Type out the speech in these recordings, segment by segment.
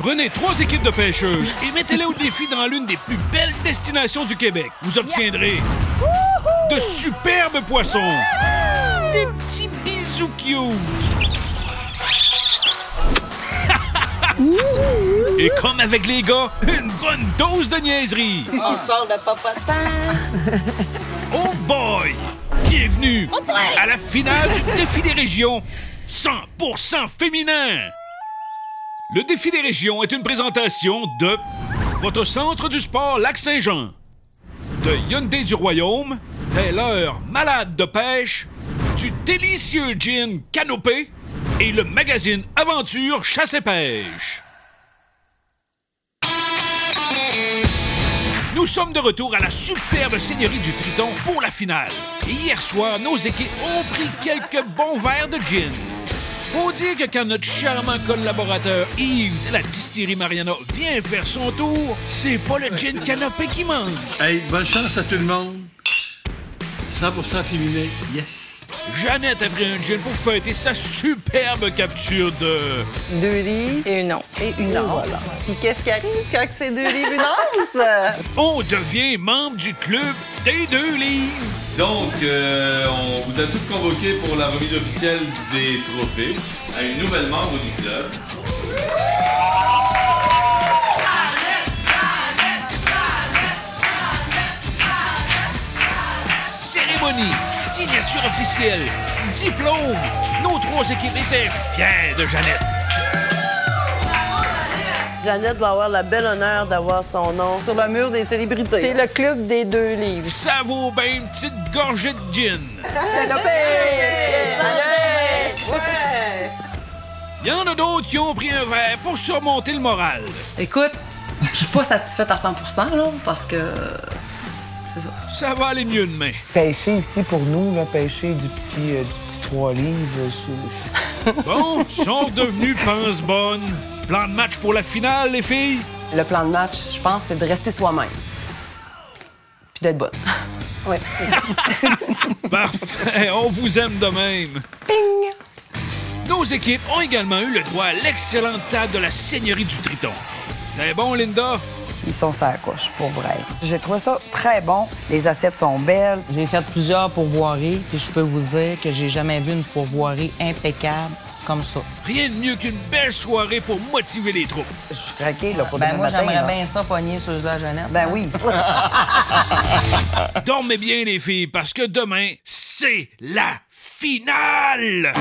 Prenez 3 équipes de pêcheuses et mettez-les au défi dans l'une des plus belles destinations du Québec. Vous obtiendrez de superbes poissons, des petits bisous cute. Et comme avec les gars, une bonne dose de niaiserie. On sort de popotin. Oh boy! Bienvenue à la finale du Défi des régions 100% féminin. Le Défi des régions est une présentation de votre centre du sport Lac-Saint-Jean, de Hyundai du Royaume, des leurres malades de pêche, du délicieux gin Canopé et le magazine Aventure Chasse et Pêche. Nous sommes de retour à la superbe seigneurie du Triton pour la finale. Et hier soir, nos équipes ont pris quelques bons verres de gin. Faut dire que quand notre charmant collaborateur Yves de la distillerie Mariana vient faire son tour, c'est pas le gin Canopé qui manque. Hey, bonne chance à tout le monde. 100% féminin, yes. Jeannette a pris un gin pour fêter sa superbe capture de... 2 livres. Et une once. Et une once. Voilà. Puis qu'est-ce qui arrive quand c'est 2 livres, une once? On devient membre du club des 2 livres. Donc, on vous a tous convoqués pour la remise officielle des trophées à une nouvelle membre du club. Cérémonie, signature officielle, diplôme. Nos 3 équipes étaient fiers de Jeannette. Jeannette va avoir le bel honneur d'avoir son nom sur le mur des célébrités. C'est le club des 2 livres. Ça vaut bien une petite gorgée de gin. Il y en a d'autres qui ont pris un verre pour surmonter le moral. Écoute, je suis pas satisfaite à 100%, là, parce que... c'est ça. Ça va aller mieux demain. Pêcher ici, pour nous, là, pêcher du petit 3 livres, Bon, sont devenus pinces bonnes. Plan de match pour la finale, les filles? Le plan de match, je pense, c'est de rester soi-même. Puis d'être bonne. Oui, c'est ça. Parfait, on vous aime de même. Ping! Nos équipes ont également eu le droit à l'excellente table de la seigneurie du Triton. C'était bon, Linda? Ils sont sur la couche, pour vrai. J'ai trouvé ça très bon. Les assiettes sont belles. J'ai fait plusieurs pourvoiries, puis je peux vous dire que j'ai jamais vu une pourvoirie impeccable comme ça. Rien de mieux qu'une belle soirée pour motiver les troupes. Je suis craqué, là, pour Ben demain moi, matin. j'aimerais là. bien ça pogner sur la Jeannette. Ben oui. Dormez bien, les filles, parce que demain, c'est la finale!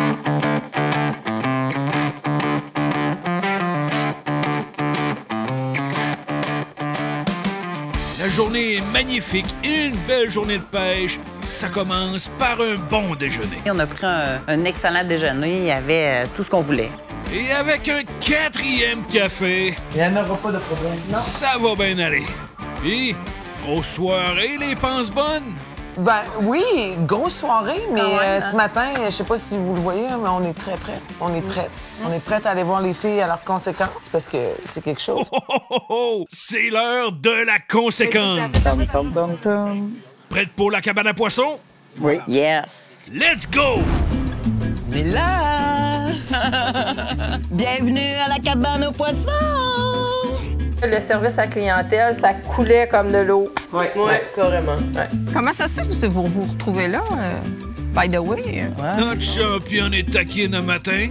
La journée est magnifique, une belle journée de pêche. Ça commence par un bon déjeuner. On a pris un excellent déjeuner. Il y avait tout ce qu'on voulait. Et avec un 4e café, Il n'y en aura pas de problème. Non. ça va bien aller. Puis, grosse soirée, les penses bonnes? Ben oui, grosse soirée, mais ouais, ce matin, je sais pas si vous le voyez, mais on est très prêts. On est prêtes. On est prêtes à aller voir les filles à leurs conséquences parce que c'est quelque chose. Oh, oh, oh, oh! C'est l'heure de la conséquence. Tom, tom, tom, tom. Prête pour la cabane à poissons? Oui. Yes! Let's go! Mais là! Bienvenue à la cabane aux poissons! Le service à la clientèle, ça coulait comme de l'eau. Oui, carrément. Comment ça se fait que vous vous retrouvez là, by the way? Notre championne est taquine un matin.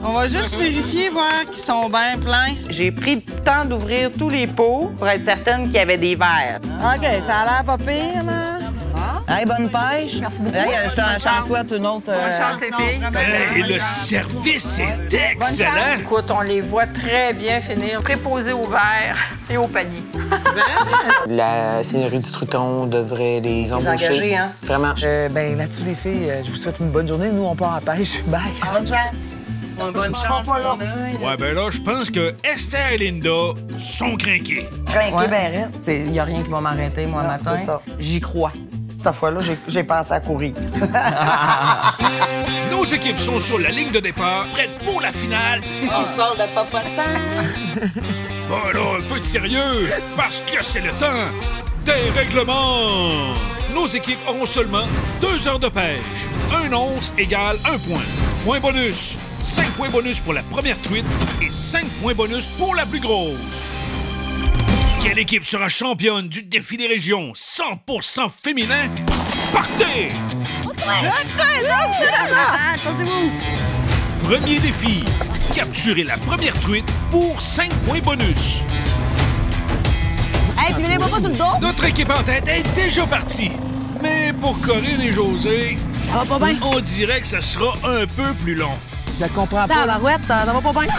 On va juste vérifier, voir qu'ils sont bien pleins. J'ai pris le temps d'ouvrir tous les pots pour être certaine qu'il y avait des verres. OK, ça a l'air pas pire, là. Hey, bonne pêche! Merci beaucoup. Hey, je t'en souhaite une autre. Bonne chance, les filles. Et le service est excellent. Écoute, on les voit très bien finir, préposés au verre et au panier. La seigneurie du Triton devrait les embaucher. engager, hein? Vraiment. Ben là-dessus, les filles, je vous souhaite une bonne journée. Nous, on part à la pêche. Bye. Bonne chance! Bonne chance. Ouais, ben là, je pense que Esther et Linda sont craquées. Craqué, ben raide. Il n'y a rien qui va m'arrêter, moi, Non, matin. c'est ça. J'y crois. Cette fois-là, j'ai pensé à courir. Nos équipes sont sur la ligne de départ, prêtes pour la finale. On sort de popotin. Bon, là, un peu de sérieux, parce que c'est le temps des règlements. Nos équipes auront seulement 2 heures de pêche. 1 once égale 1 point. Point bonus, 5 points bonus pour la première truite et 5 points bonus pour la plus grosse. Quelle équipe sera championne du défi des régions 100% féminin? Partez! Premier défi, capturer la première truite pour 5 points bonus. Hey, puis venez-moi pas sur le dos! Notre équipe en tête est déjà partie. Mais pour Corinne et José, on dirait que ça sera un peu plus long. Je comprends pas. Tabarouette, ça va pas bien.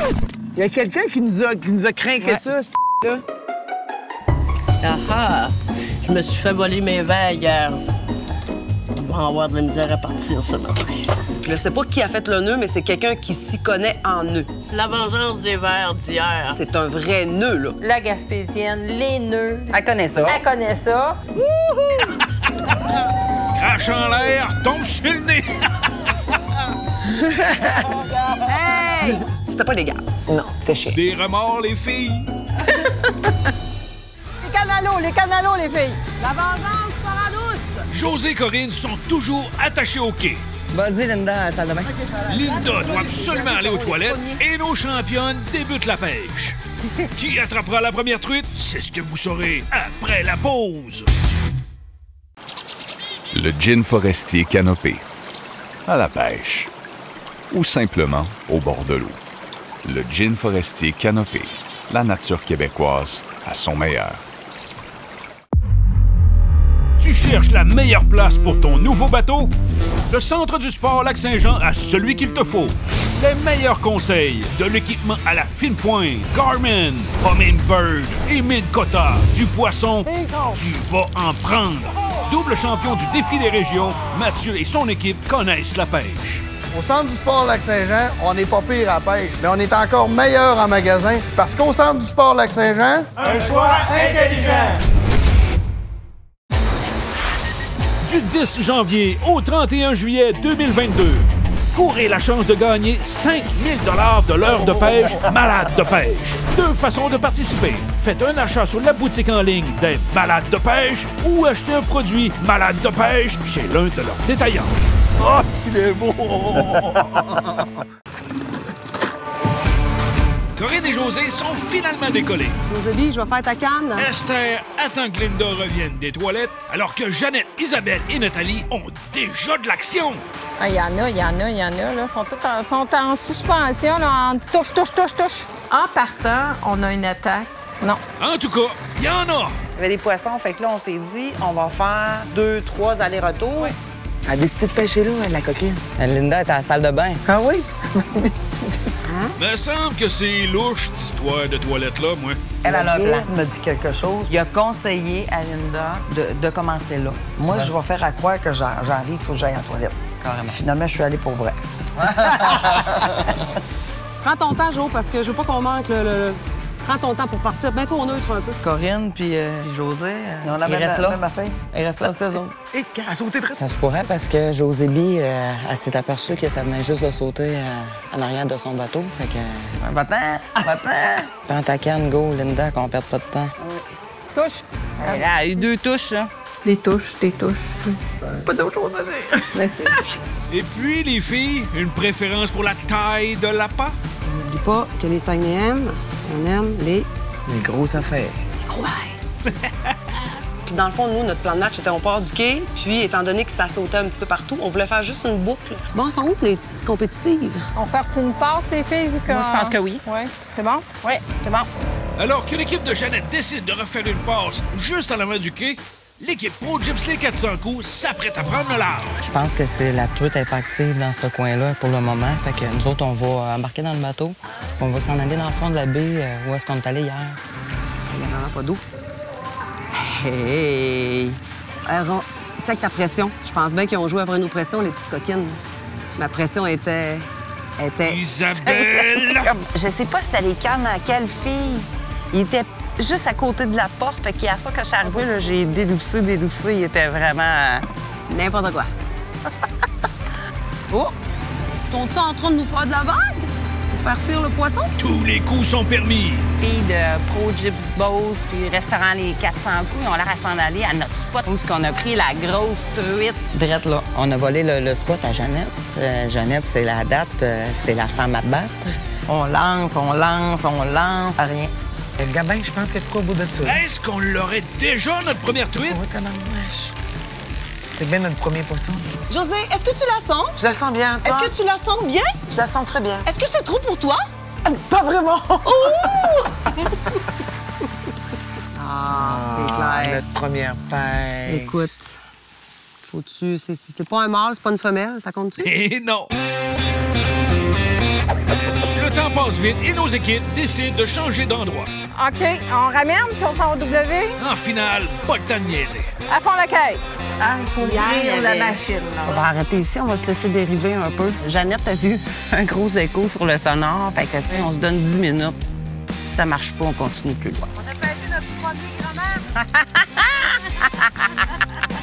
Il y a quelqu'un qui nous a craqué ça, là. Ah, je me suis fait voler mes verres hier. On va avoir de la misère à partir ce matin. Je sais pas qui a fait le nœud, mais c'est quelqu'un qui s'y connaît en nœud. C'est la vengeance des verres d'hier. C'est un vrai nœud, là. La Gaspésienne, les nœuds. Elle connaît ça. Elle connaît ça. Crache en l'air, tombe sur le nez. Hey! C'était pas légal. Non, c'était chiant. Des remords, les filles. Les canalos, les filles. La vengeance sera douce! José et Corinne sont toujours attachés au quai. Vas-y, Linda, à la salle de bain. Linda doit absolument aller aux toilettes et nos championnes débutent la pêche. Qui attrapera la première truite? C'est ce que vous saurez après la pause. Le gin forestier canopé. À la pêche. Ou simplement au bord de l'eau. Le gin forestier canopé. La nature québécoise à son meilleur. Tu cherches la meilleure place pour ton nouveau bateau? Le Centre du sport Lac-Saint-Jean a celui qu'il te faut. Les meilleurs conseils, de l'équipement à la fine pointe, Garmin, Humminbird et Minn Kota, du poisson, tu vas en prendre. Double champion du défi des régions, Mathieu et son équipe connaissent la pêche. Au Centre du sport Lac-Saint-Jean, on n'est pas pire à la pêche, mais on est encore meilleur en magasin parce qu'au Centre du sport Lac-Saint-Jean, un choix intelligent. Du 10 janvier au 31 juillet 2022, courez la chance de gagner 5 000 $ de l'heure de pêche Malade de pêche. 2 façons de participer. Faites un achat sur la boutique en ligne des Malades de pêche ou achetez un produit Malade de pêche chez l'un de leurs détaillants. Oh, il est beau! Corinne et José sont finalement décollés. Josélie, je vais faire ta canne. Esther attend que Linda revienne des toilettes, alors que Jeannette, Isabelle et Nathalie ont déjà de l'action. Ah, il y en a, là. Sont en suspension, là, en touche. En partant, on a une attaque. Non. En tout cas, il y en a. Il y avait des poissons, fait que là, on s'est dit, on va faire 2, 3 allers-retours. Ouais. Elle a décidé de pêcher là, la coquine. Linda est à la salle de bain. Ah oui? Me semble que c'est louche, cette histoire de toilette-là, moi. Elle a un plan. me dit quelque chose. Il a conseillé à Linda de commencer là. Moi, je vais faire à croire que j'arrive, il faut que j'aille à la toilette. Carrément. Finalement, je suis allée pour vrai. Prends ton temps, Jo, parce que je veux pas qu'on manque le... Prends ton temps pour partir. Mets-toi au neutre un peu. Corinne puis José, ils restent là. Ils restent là, c'est eux autres. Et qu'elle a sauté très... Ça se pourrait parce que Josélie, elle s'est aperçue que ça venait juste de sauter en arrière de son bateau. Fait que... Va-t'en! Prends ta canne, go, Linda, qu'on perde pas de temps. Touche. Elle a eu 2 touches, hein? Des touches. Pas d'autre chose à dire. Et puis, les filles, une préférence pour la taille de l'appât? N'oublie pas que les Saguenayens, on aime les grosses affaires. Les gros verres. Puis dans le fond, nous, notre plan de match était au port du quai. Puis, étant donné que ça sautait un petit peu partout, on voulait faire juste une boucle. Bon, sont où les petites compétitives? On fait une passe, les filles, vu que... Moi, je pense que oui. Oui. C'est bon? Oui, c'est bon. Alors que l'équipe de Jeannette décide de refaire une passe juste en avant du quai, l'équipe Pro Gyps Les 400 coups s'apprête à prendre le large. Je pense que c'est la truite n'est pas active dans ce coin-là pour le moment. Fait que nous autres, on va embarquer dans le bateau. On va s'en aller dans le fond de la baie où est-ce qu'on est allé hier. Il n'y a vraiment pas d'eau. Hey! Check ta pression. Je pense bien qu'ils ont joué après nos pressions, les petites coquines. Ma pression était... Isabelle! Je sais pas si c'était les cannes à quelle fille. Il était juste à côté de la porte. Fait qu'à ça que je suis arrivée, là, j'ai déloussé. Il était vraiment... N'importe quoi. Oh! Sont-ils en train de nous faire de la vague? faire fuir le poisson? Tous les coups sont permis. Filles de Pro Gyps Bose puis restaurant Les 400 coups, ils ont l'air à s'en aller à notre spot où on a pris la grosse truite. Drette là, on a volé le spot à Jeannette. Jeannette, c'est la date, c'est la femme à battre. On lance, rien. Le gabin, je pense qu'il y a de quoi au bout de ça. Est-ce qu'on l'aurait déjà, notre première truite? C'est bien notre premier poisson. José, est-ce que tu la sens? Je la sens bien, toi? Est-ce que tu la sens bien? Je la sens très bien. Est-ce que c'est trop pour toi? Pas vraiment. C'est clair. Notre première pêche. Écoute, faut-tu... C'est pas un mâle, c'est pas une femelle, ça compte-tu? Eh non! Le temps passe vite et nos équipes décident de changer d'endroit. OK, on ramène puis on s'en va W. En finale, pas le temps de niaiser. À fond la caisse. Ah, il faut ouvrir la avait- machine. On Là. va arrêter ici, on va se laisser dériver un peu. Jeannette a vu un gros écho sur le sonore, fait que on se donne 10 minutes. Si ça marche pas, on continue plus loin. On a pêché notre premier grand-mère.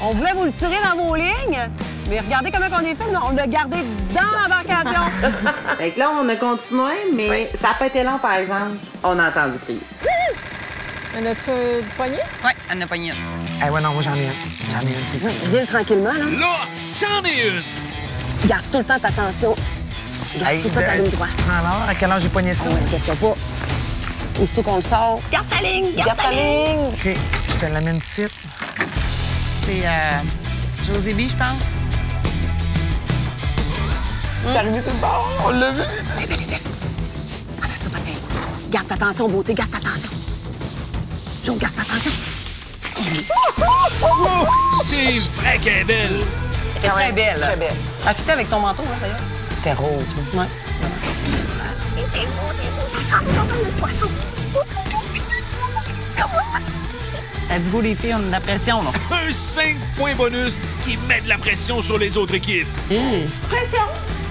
On voulait vous le tirer dans vos lignes, mais regardez comment on est fait, on l'a gardé dans l'embarcation. Fait que là, on a continué, mais ça n'a pas été long, par exemple. On a entendu crier. En as-tu du poignet? Oui, elle en a pogné une. Ah ouais, non, moi, j'en ai une. J'en ai une, c'est sûr. Viens tranquillement, là. Là, c'en est une! Garde tout le temps ta tension. Garde tout le temps ta ligne droite. Alors, à quel âge j'ai pogné ça? Ouais, inquiète-toi pas. Aussitôt qu'on le sort, garde ta ligne, garde ta ligne. OK, je te l'amène ici. C'est José B, je pense. T'es arrivé sur le bord, on l'a vu. Garde ta tension, beauté, garde ta tension. Jo, garde ta tension. Oh, c'est vrai qu'elle est belle! Elle est très belle. Très belle. Elle fitait avec ton manteau, hein, d'ailleurs. T'es rose, oui. Ouais. Elle dit, go, les filles, on a de la pression, là. Un 5 points bonus qui met de la pression sur les autres équipes. Pression.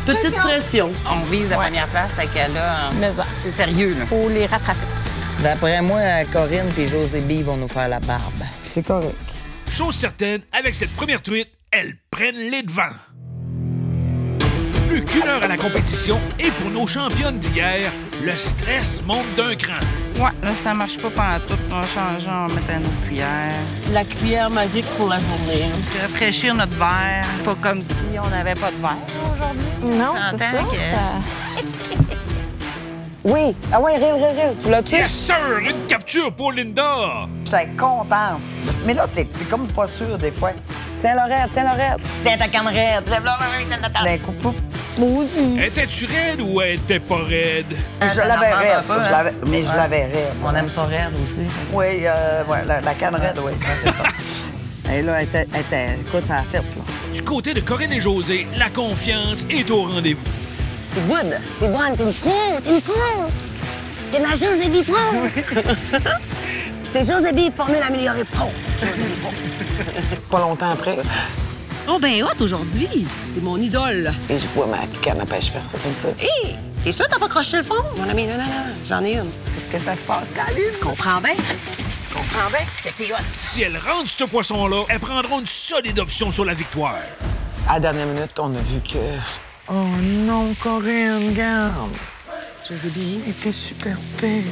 Petite pression. On vise la première place, fait que là, Mais ça, c'est sérieux, là. faut les rattraper. D'après moi, Corinne et José B vont nous faire la barbe. C'est correct. Chose certaine, avec cette première truite, elles prennent les devants. Plus qu'une heure à la compétition, et pour nos championnes d'hier, le stress monte d'un cran. Ouais, là, ça marche pas pantoute. On va changer, on va mettre une autre cuillère. La cuillère magique pour la journée. Puis rafraîchir notre verre. Pas comme si on n'avait pas de verre aujourd'hui. Non, Ça c'est ça. entend que- Oui. Ah ouais, rire. Tu l'as tué? Yes, sir! Une capture pour Linda! J'étais contente. Mais là, t'es comme pas sûr des fois. Tiens l'oreille. Tiens ta camerette. Les coups. Maudit. Étais-tu raide ou elle était pas raide? Je l'avais raide. un peu, hein? Mais je l'avais raide. On aime ça raide aussi. Oui, ouais, la canne raide, oui. C'est ça. Et là, elle était... Écoute, ça a fait, là. Du côté de Corinne et José, la confiance est au rendez-vous. T'es good. T'es bonne. T'es une pro. T'es ma José B pro. C'est José B formule améliorée pro. José B pro. Pas longtemps après. Oh, ben hot aujourd'hui. T'es mon idole. Et je vois ma canne à pêche faire ça comme ça. Hé, t'es sûr que t'as pas crocheté le fond? Mon ami, non, j'en ai une. Qu'est-ce que ça se passe, Cali? Tu comprends bien? Tu comprends bien que t'es hot. Si elles rendent ce poisson-là, elles prendront une solide option sur la victoire. À la dernière minute, on a vu que... Oh non, Corinne, regarde. José B. Elle était super belle.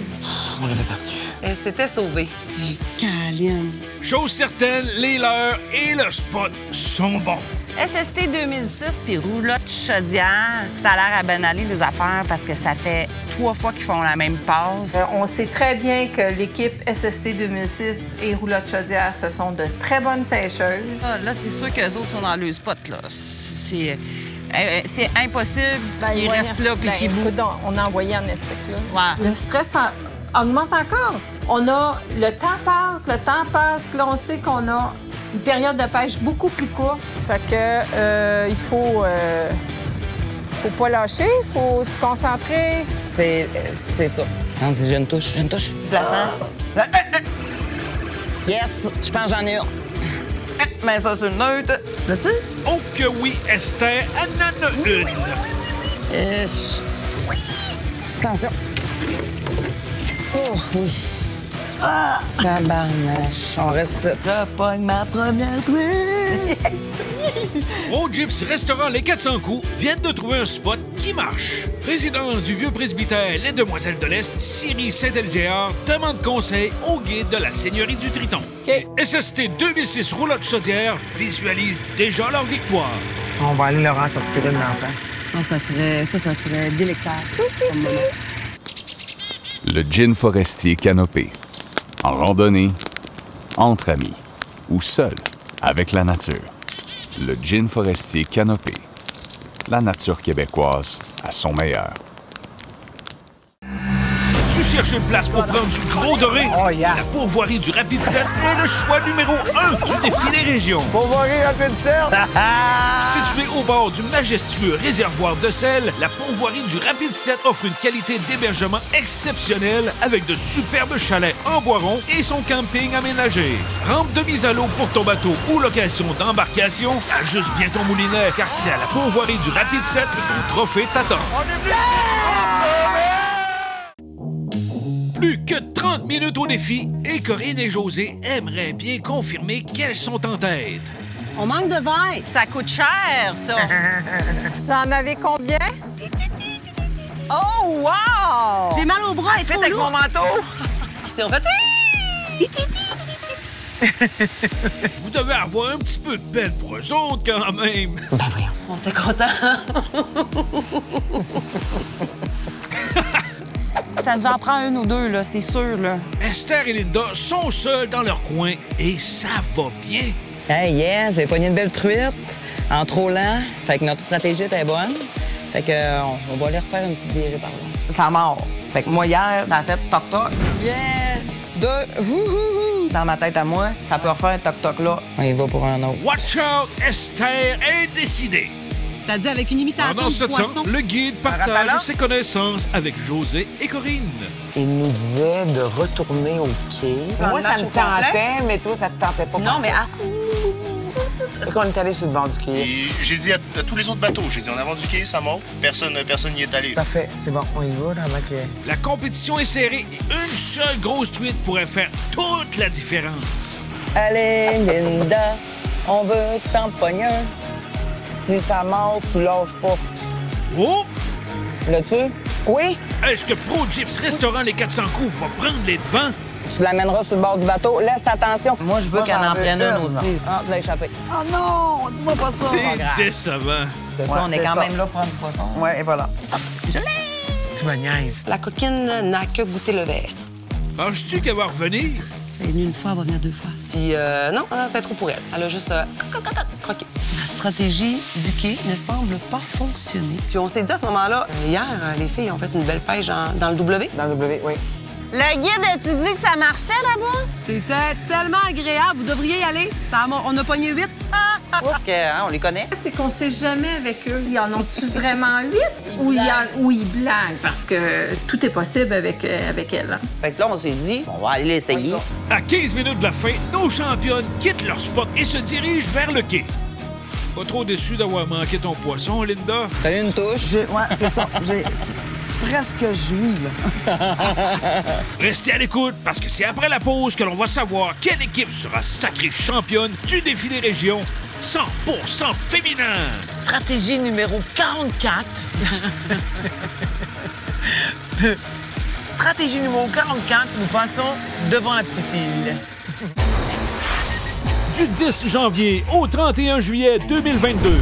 On l'avait perdu. Elle s'était sauvée. Caline. Chose certaine, les leurs et le spot sont bons. SST 2006 puis roulotte chaudière, ça a l'air à ben aller les affaires parce que ça fait 3 fois qu'ils font la même passe. On sait très bien que l'équipe SST 2006 et Roulotte Chaudière, ce sont de très bonnes pêcheuses. Là, c'est sûr qu'eux autres sont dans le spot, là. C'est impossible qu'ils restent là puis qu'ils bouent. On a envoyé en Estic, là. Ouais. Le stress augmente encore. Le temps passe, puis là, on sait qu'on a une période de pêche beaucoup plus courte. Fait que il faut pas lâcher, il faut se concentrer. C'est ça. On dit, j'ai une touche. Tu la sens? Yes, je pense que j'en ai une. Mais ça, c'est une neutre. Là-tu? Oh que oui, Esther, elle en a une. Attention. Oh, oui. Ah! Tabarnache. On reste... Je pogne ma première truite. Pro Gyps Restaurant Les 400 coups viennent de trouver un spot qui marche. Résidence du Vieux Presbytère Les Demoiselles de l'Est, Syrie Saint-Elzéar demande conseil au guide de la Seigneurie du Triton. SST 2006 Roulotte Chaudière visualise déjà leur victoire. On va aller leur en sortir une en face. Non, ça serait délectable. Le gin forestier Canopé. En randonnée, entre amis ou seul avec la nature. Le gin forestier Canopé. La nature québécoise à son meilleur. Tu cherches une place pour prendre du gros doré? Oh, yeah. La pourvoirie du Rapid 7 est le choix numéro 1 du défilé région. Pourvoirie Rapid 7! Située au bord du majestueux réservoir de sel, la pourvoirie du Rapid 7 offre une qualité d'hébergement exceptionnelle avec de superbes chalets en bois rond et son camping aménagé. Rampe de mise à l'eau pour ton bateau ou location d'embarcation, ajuste bien ton moulinet car c'est à la pourvoirie du Rapid 7 que ton trophée t'attend. Plus que 30 minutes au défi et Corinne et José aimeraient bien confirmer qu'elles sont en tête. On manque de verre. Ça coûte cher, ça. Vous en avez combien? Oh, wow! J'ai mal au bras, elle est trop avec lourd. mon manteau. Si on fait... Vous devez avoir un petit peu de peine pour eux autres quand même. Ben voyons, on était contents. Ça nous en prend une ou deux, là, c'est sûr, là. Esther et Linda sont seuls dans leur coin et ça va bien. Hey, yes, j'ai pogné une belle truite en trop lent. Fait que notre stratégie était bonne. Fait que on va aller refaire une petite virée par là. Ça mord. Fait que moi, hier, dans la fête, toc-toc. Yes! 2, wouhouhou! Dans ma tête à moi, ça peut refaire toc-toc là. On y va pour un autre. Watch out, Esther est décidée. T'as dit avec une imitation Pendant ce de poisson. temps, le guide partage ses connaissances avec José et Corinne. Il nous disait de retourner au quai. Moi, ça me tentait, mais toi, ça te tentait pas. Non, mais... Est-ce qu'on est allé sur le bord du quai? Et j'ai dit à tous les autres bateaux, j'ai dit en avant du quai, ça monte. Personne n'y est allé. Parfait, c'est bon, on y va là, avant que... La compétition est serrée et une seule grosse truite pourrait faire toute la différence. Allez, Linda, on veut que t'en pognes un. Si ça mord, tu lâches pas. Oh! L'as-tu? Oui. Est-ce que Pro Gyps Restaurant Les 400 coups va prendre les devants? Tu l'amèneras sur le bord du bateau. Laisse attention. Moi, je veux qu'elle en prenne une aussi. Ah, tu l'as échappé. Oh non! Dis-moi pas ça! C'est décevant. De ça, on est quand même là pour prendre du poisson. Ouais, et voilà. Je l'ai! Tu me niaises. La coquine n'a que goûté le verre. Penses-tu qu'elle va revenir? Elle est venue une fois, elle va venir deux fois. Puis non, c'est trop pour elle. Elle a juste croqué. La stratégie du quai ne semble pas fonctionner. Puis on s'est dit à ce moment-là, hier, les filles ont fait une belle pêche dans le W. Dans le W, oui. Le guide, as-tu dit que ça marchait là-bas? C'était tellement agréable, vous devriez y aller. On a pogné 8. OK, hein, on les connaît. C'est qu'on sait jamais avec eux. Y en ont-tu vraiment 8? Ou ils blaguent? Parce que tout est possible avec elle. Hein. Fait que là, on s'est dit, on va aller l'essayer. À 15 minutes de la fin, nos championnes quittent leur spot et se dirigent vers le quai. Pas trop déçu d'avoir manqué ton poisson, Linda? T'as eu une touche? Ouais, c'est ça. J'ai presque joui, là. Restez à l'écoute parce que c'est après la pause que l'on va savoir quelle équipe sera sacrée championne du défilé région 100% féminin. Stratégie numéro 44. Stratégie numéro 44, nous passons devant la petite île. Du 10 janvier au 31 juillet 2022,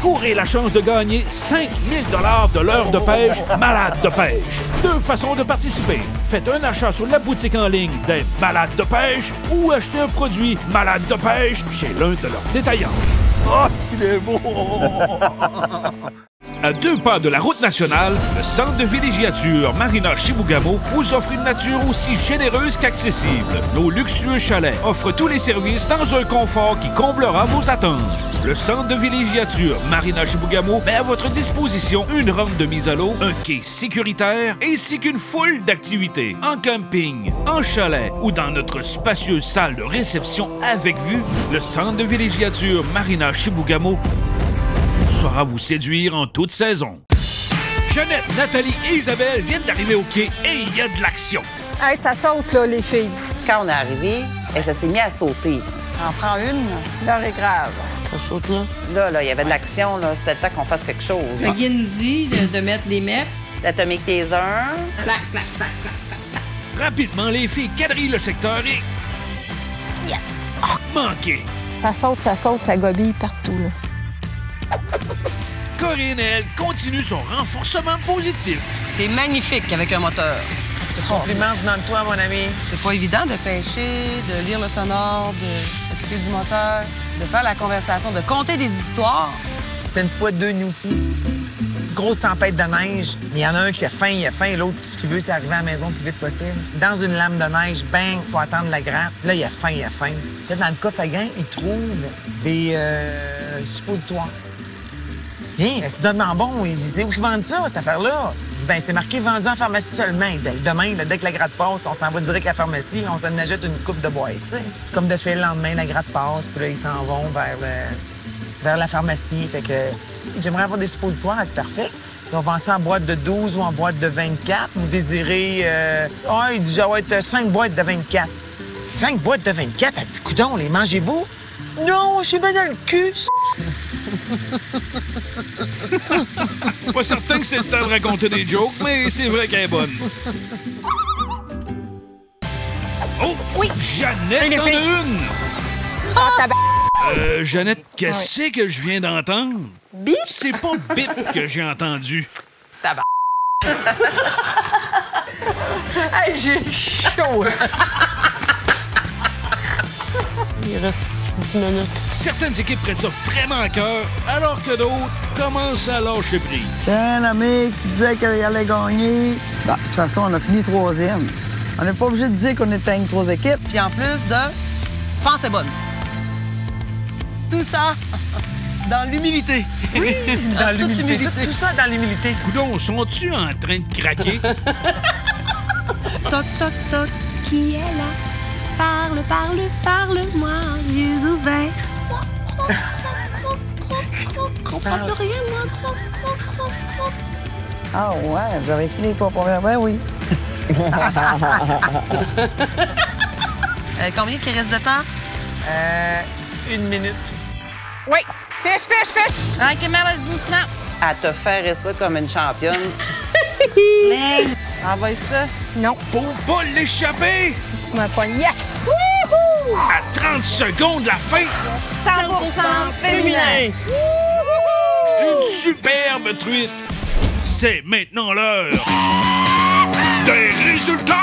courez la chance de gagner 5 000 $ de l'heure de pêche Malade de pêche. Deux façons de participer. Faites un achat sur la boutique en ligne des Malades de pêche ou achetez un produit Malade de pêche chez l'un de leurs détaillants. Oh, il est beau! À 2 pas de la route nationale, le centre de villégiature Marina Chibougamau vous offre une nature aussi généreuse qu'accessible. Nos luxueux chalets offrent tous les services dans un confort qui comblera vos attentes. Le centre de villégiature Marina Chibougamau met à votre disposition une rampe de mise à l'eau, un quai sécuritaire ainsi qu'une foule d'activités en camping, en chalet ou dans notre spacieuse salle de réception avec vue. Le centre de villégiature Marina Chibougamau saura vous séduire en toute saison. Jeannette, Nathalie et Isabelle viennent d'arriver au quai et il y a de l'action. Hey, ça saute, là, les filles. Quand on est arrivé, ça s'est mis à sauter. On en prend une. L'heure est grave. Là, il y avait de l'action, là. C'était le temps qu'on fasse quelque chose. Le guide nous dit de mettre les MEPS. L'Atomic Taser. Slack, slack, slack, slack. Rapidement, les filles quadrillent le secteur et... Yeah. Manqué. Ça saute, ça gobille partout, là. Corinne, elle, continue son renforcement positif. T'es magnifique avec un moteur. Compliment venant de toi, mon ami. C'est pas évident de pêcher, de lire le sonore, de s'occuper du moteur, de faire la conversation, de compter des histoires. C'était une fois 2 newfies. Grosse tempête de neige. Il y en a un qui a faim, l'autre, tout ce qu'il veut, c'est arriver à la maison le plus vite possible. Dans une lame de neige, bang, faut attendre la grappe. Là, il a faim. Là, dans le coffre à gants, il trouve des suppositoires. Viens, c'est tellement bon. Il dit, c'est où je vends ça, cette affaire-là? Il dit, ben, c'est marqué vendu en pharmacie seulement. Il dit, demain, là, dès que la gratte passe, on s'en va direct à la pharmacie, on s'en achète une coupe de boîte, tu sais. Comme de fait, le lendemain, la gratte passe, puis là, ils s'en vont vers la pharmacie. Fait que j'aimerais avoir des suppositoires, c'est parfait. On vend ça en boîte de 12 ou en boîte de 24. Vous désirez... il dit, j'aurais 5 boîtes de 24. 5 boîtes de 24? Elle dit, coudonc, les mangez-vous? Non, je suis bien dans le cul. Pas certain que c'est le temps de raconter des jokes, mais c'est vrai qu'elle est bonne. Oh! Oui! Jeannette en a une! Ah, tabac! Jeannette, qu'est-ce que je viens d'entendre? Bip? C'est pas bip que j'ai entendu. Tabac! Hey, j'ai chaud! Il reste 10 minutes. Certaines équipes prennent ça vraiment à cœur, alors que d'autres commencent à lâcher prise. Tiens, l'ami qui disait qu'elle allait gagner. Bah, de toute façon, on a fini 3e. On n'est pas obligé de dire qu'on était une 3 équipes. Puis en plus de... Je pense c'est bonne. Tout ça dans l'humilité. Oui, dans l'humilité. Tout ça dans l'humilité. Coudon, sont-tu en train de craquer? Toc, toc, toc, qui est là? Parle, parle, parle-moi, yeux ouverts. Comprends plus rien, moi. Ah ouais, vous avez fini les 3 premières. Ben oui. Combien qu'il reste de temps? 1 minute. Oui. Fiche. OK, mais vas-y doucement. À te faire ça comme une championne. Envoie ça. Non. Faut pas l'échapper! Tu m'as pas yes! À 30 secondes de la fin! 100% féminin! Une superbe truite! C'est maintenant l'heure des résultats!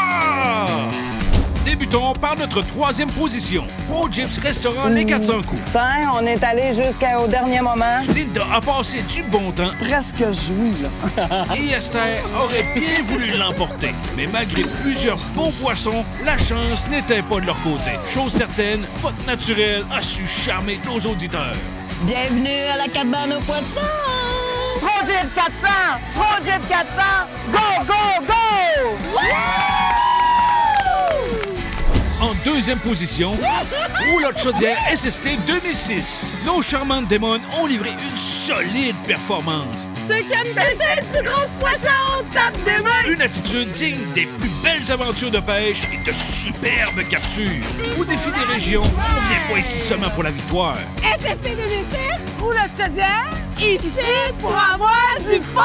Débutons par notre 3e position. Pro Gyps Restaurant Les 400 coups. Enfin, on est allé jusqu'au dernier moment. Linda a passé du bon temps. Presque joui, là. Et Esther aurait bien voulu l'emporter. Mais malgré plusieurs bons poissons, la chance n'était pas de leur côté. Chose certaine, votre naturel a su charmer nos auditeurs. Bienvenue à la cabane aux poissons! Pro Gyps 400! Pro Gyps 400! Go, go, go! En 2e position, Roulotte Chaudière SST 2006. Nos charmantes démons ont livré une solide performance. Ceux qui aiment pêcher du gros poisson tapent des mains! Une attitude digne des plus belles aventures de pêche et de superbes captures. Au défi des régions, on vient pas ici seulement pour la victoire. SST 2006, Roulotte Chaudière, ici pour avoir du fun!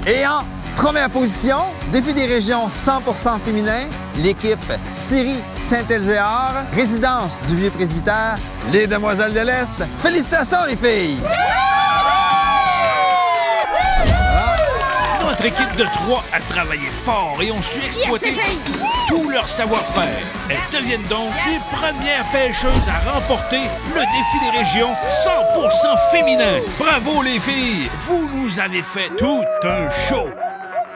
Et en première position, défi des régions 100% féminin, l'équipe Syrie Saint-Elzéar, résidence du Vieux Presbytère, les Demoiselles de l'Est. Félicitations, les filles! Notre équipe de 3 a travaillé fort et ont su exploiter tout leur savoir-faire. Elles deviennent donc les premières pêcheuses à remporter le défi des régions 100% féminin. Bravo les filles, vous nous avez fait tout un show.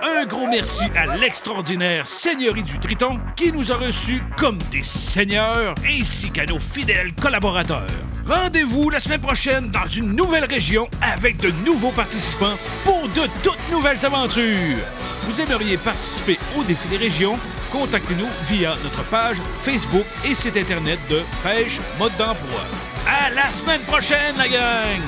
Un gros merci à l'extraordinaire Seigneurie du Triton qui nous a reçus comme des seigneurs ainsi qu'à nos fidèles collaborateurs. Rendez-vous la semaine prochaine dans une nouvelle région avec de nouveaux participants pour de toutes nouvelles aventures. Vous aimeriez participer au défi des régions? Contactez-nous via notre page Facebook et site internet de Pêche Mode d'Emploi. À la semaine prochaine, la gang!